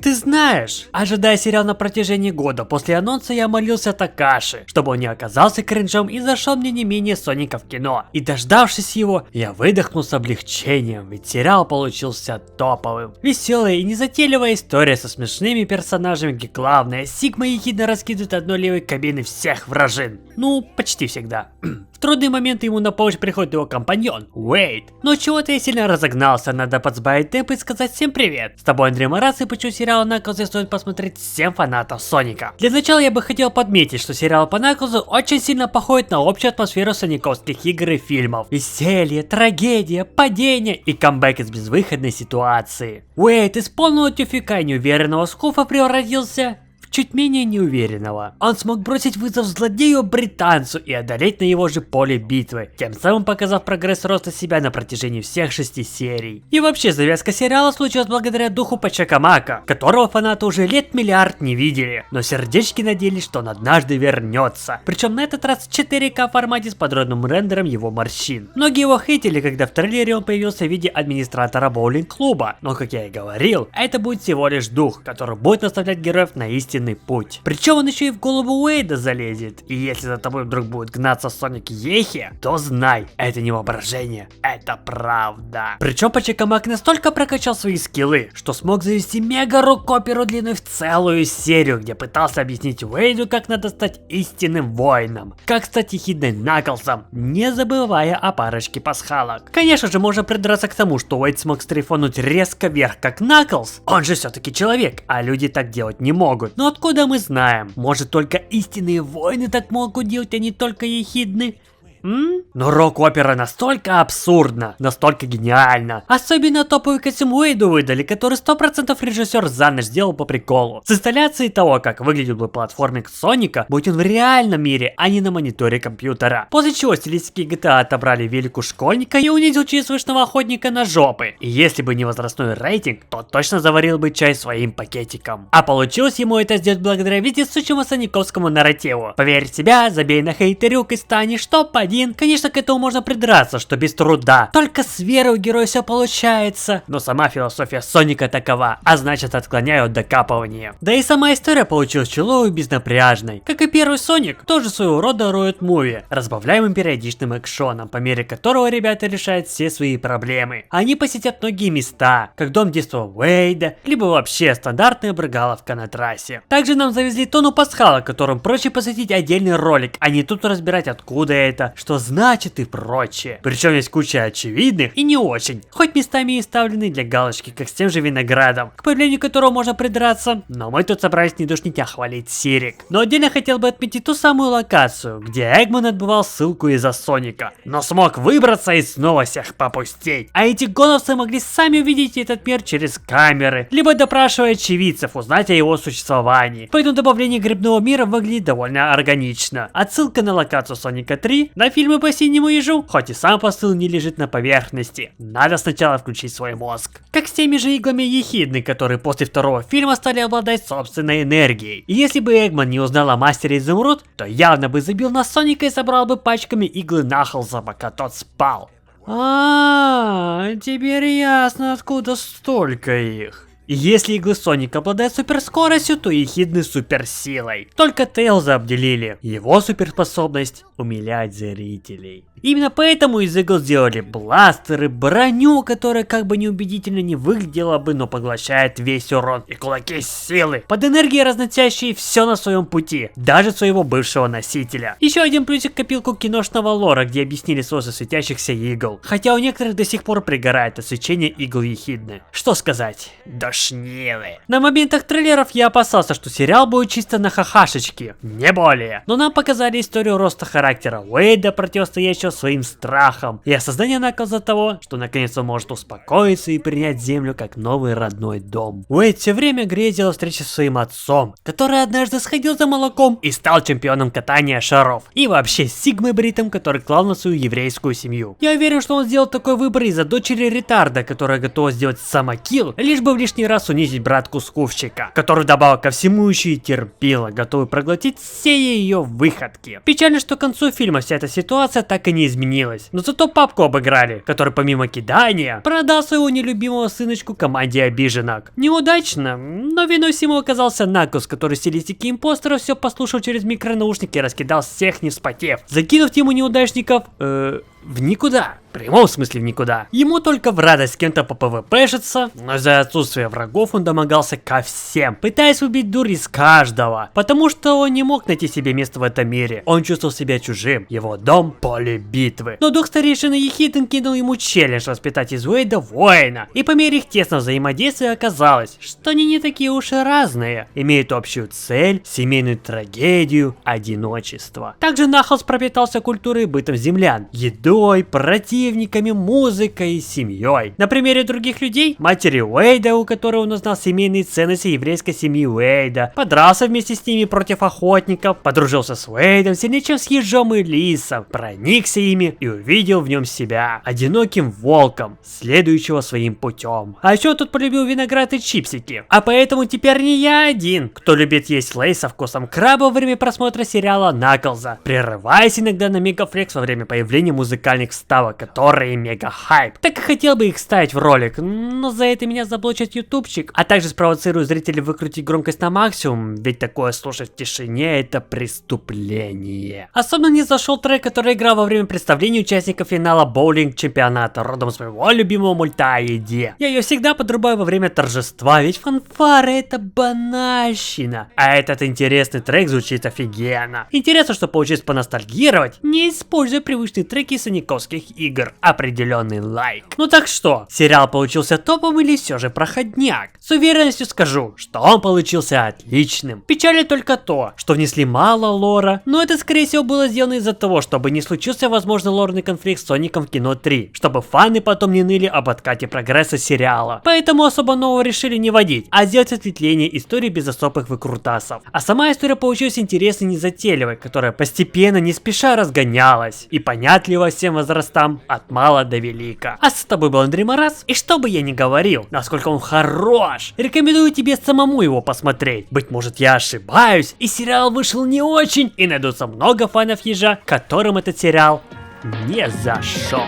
ты знаешь, ожидая сериал на протяжении года, после анонса я молился Такаши, чтобы он не оказался кринжом и зашел мне не менее Соника в кино. И дождавшись его, я выдохнул с облегчением, ведь сериал получился топовым. Веселая и незатейливая история со смешными персонажами, где главное, Сигма ехидно раскидывает одной левой кабины всех вражин. Ну, почти всегда. В трудные моменты ему на помощь приходит его компаньон, Уэйд. Но чего-то я сильно разогнался, надо подсбавить темп и сказать всем привет. С тобой Андрей Марас, и почему сериал Наклза стоит посмотреть всем фанатам Соника. Для начала я бы хотел подметить, что сериал по Наклзу очень сильно походит на общую атмосферу сониковских игр и фильмов. Веселье, трагедия, падение и камбэк из безвыходной ситуации. Уэйд из полного тюфика и неуверенного скуфа превратился чуть менее неуверенного. Он смог бросить вызов злодею-британцу и одолеть на его же поле битвы, тем самым показав прогресс роста себя на протяжении всех 6 серий. И вообще, завязка сериала случилась благодаря духу Пачакамака, которого фанаты уже лет миллиард не видели, но сердечки надеялись, что он однажды вернется. Причем на этот раз в 4К формате с подробным рендером его морщин. Многие его хейтили, когда в трейлере он появился в виде администратора боулинг-клуба, но, как я и говорил, это будет всего лишь дух, который будет наставлять героев на истинный путь. Причем он еще и в голову Уэйда залезет. И если за тобой вдруг будет гнаться Соник Ехи, то знай, это не воображение, это правда. Причем Пачакамак настолько прокачал свои скиллы, что смог завести мега-рок-оперу длиной в целую серию, где пытался объяснить Уэйду, как надо стать истинным воином, как стать ехидным Наклзом, не забывая о парочке пасхалок. Конечно же, можно придраться к тому, что Уэйд смог стрейфануть резко вверх, как Наклз. Он же все-таки человек, а люди так делать не могут. Но откуда мы знаем? Может, только истинные воины так могут делать, а не только ехидны? Но рок-опера настолько абсурдна, настолько гениальна. Особенно топовый костюм Уэйду выдали, который 100% режиссер за ночь сделал по приколу. С инсталляцией того, как выглядел бы платформинг Соника, будь он в реальном мире, а не на мониторе компьютера. После чего стилистики GTA отобрали велику школьника и унизил числышного охотника на жопы. И если бы не возрастной рейтинг, то точно заварил бы чай своим пакетиком. А получилось ему это сделать благодаря вездесущему сониковскому нарративу. Поверь в себя, забей на хейтерюк и станешь топ-1. Конечно, к этому можно придраться, что без труда. Только с верой у героя все получается. Но сама философия Соника такова, а значит отклоняю от докапывания. Да и сама история получилась человой безнапряжной. Как и первый Соник, тоже своего рода роуд-муви, разбавляемым периодичным экшоном, по мере которого ребята решают все свои проблемы. Они посетят многие места, как дом детства Уэйда, либо вообще стандартная брыгаловка на трассе. Также нам завезли тонну пасхалок, которым проще посвятить отдельный ролик, а не тут разбирать, откуда это, что значит и прочее. Причем есть куча очевидных и не очень, хоть местами и ставлены для галочки, как с тем же виноградом, к появлению которого можно придраться, но мы тут собрались не душ не тя хвалить Сирик. Но отдельно хотел бы отметить ту самую локацию, где Эгман отбывал ссылку из-за Соника, но смог выбраться и снова всех попустить. А эти гоновцы могли сами увидеть этот мир через камеры, либо допрашивая очевидцев узнать о его существовании. Поэтому добавление грибного мира выглядит довольно органично. Отсылка на локацию Соника 3, на фильмы по Синему Ежу, хоть и сам посыл не лежит на поверхности. Надо сначала включить свой мозг. Как с теми же иглами Ехидны, которые после второго фильма стали обладать собственной энергией. И если бы Эгман не узнал о мастере Изумруд, то явно бы забил на Соника и собрал бы пачками иглы Наклза, пока тот спал. Теперь ясно, откуда столько их. И если иглы Соника обладают суперскоростью, то Ехидны суперсилой. Только Тейлза обделили. Его суперспособность умилять зрителей. Именно поэтому из игл сделали бластеры, броню, которая как бы неубедительно не выглядела бы, но поглощает весь урон, и кулаки силы, под энергией разносящие все на своем пути, даже своего бывшего носителя. Еще один плюсик копилку киношного лора, где объяснили свойства светящихся игл, хотя у некоторых до сих пор пригорает от свечения игл Ехидны. Что сказать? Душнилы. На моментах трейлеров я опасался, что сериал будет чисто на хахашечки, не более. Но нам показали историю роста характера Уэйда, противостоящего своим страхом, и осознание Наклза того, что наконец он может успокоиться и принять землю как новый родной дом. Уэйд все время грезил о встрече с своим отцом, который однажды сходил за молоком и стал чемпионом катания шаров, и вообще Сигмой Бритом, который клал на свою еврейскую семью. Я уверен, что он сделал такой выбор из-за дочери Ретарда, которая готова сделать самокилл, лишь бы в лишний раз унизить братку скупщика, который вдобавок ко всему еще и терпила, готовый проглотить все ее выходки. Печально, что к концу фильма вся эта ситуация так и не изменилась, но зато папку обыграли, который помимо кидания продал своего нелюбимого сыночку команде обиженок. Неудачно, но виной всему оказался Наклз, который в стилистике импостера все послушал через микронаушники и раскидал всех не вспотев, закинув ему неудачников в никуда. В прямом смысле в никуда. Ему только в радость с кем-то по-пвпшиться, но из-за отсутствия врагов он домогался ко всем, пытаясь убить дурь из каждого, потому что он не мог найти себе место в этом мире. Он чувствовал себя чужим, его дом — поле битвы. Но дух старейшины Ехиден кинул ему челлендж воспитать из Уэйда воина, и по мере их тесного взаимодействия оказалось, что они не такие уж и разные, имеют общую цель, семейную трагедию, одиночество. Также Наклз пропитался культурой и бытом землян, едой, противниками, музыкой и семьей. На примере других людей, матери Уэйда, у которой он узнал семейные ценности еврейской семьи Уэйда, подрался вместе с ними против охотников, подружился с Уэйдом сильнее, чем с ежом и лисом, проникся ими и увидел в нем себя, одиноким волком, следующего своим путем. А еще тут полюбил виноград и чипсики. А поэтому теперь не я один, кто любит есть лейс со вкусом краба во время просмотра сериала Наклза, прерываясь иногда на мегафлекс во время появления музыкальных вставок, которые мега хайп. Так и хотел бы их ставить в ролик, но за это меня заблочит ютубчик, а также спровоцирую зрителей выкрутить громкость на максимум, ведь такое слушать в тишине — это преступление. Особенно не зашел трек, который играл во время представления участников финала боулинг чемпионата, родом с моего любимого мульта о еде. Я ее всегда подрубаю во время торжества, ведь фанфары — это банальщина. А этот интересный трек звучит офигенно. Интересно, что получилось поностальгировать, не используя привычные треки сониковских игр. Определенный лайк. Ну так что, сериал получился топом или все же проходняк? С уверенностью скажу, что он получился отличным. Печально только то, что внесли мало лора, но это скорее всего было сделано из-за того, чтобы не случился возможно лорный конфликт с Соником в кино 3, чтобы фаны потом не ныли об откате прогресса сериала. Поэтому особо нового решили не вводить, а сделать ответвление истории без особых выкрутасов. А сама история получилась интересной и незатейливой, которая постепенно, не спеша разгонялась и понятлива всем возрастам от мала до велика. А с тобой был Андрей Марас, и что бы я ни говорил, насколько он хорош, рекомендую тебе самому его посмотреть. Быть может, я ошибаюсь, и сериал вышел не очень, и найдутся много фанов Ежа, которым этот сериал не зашел.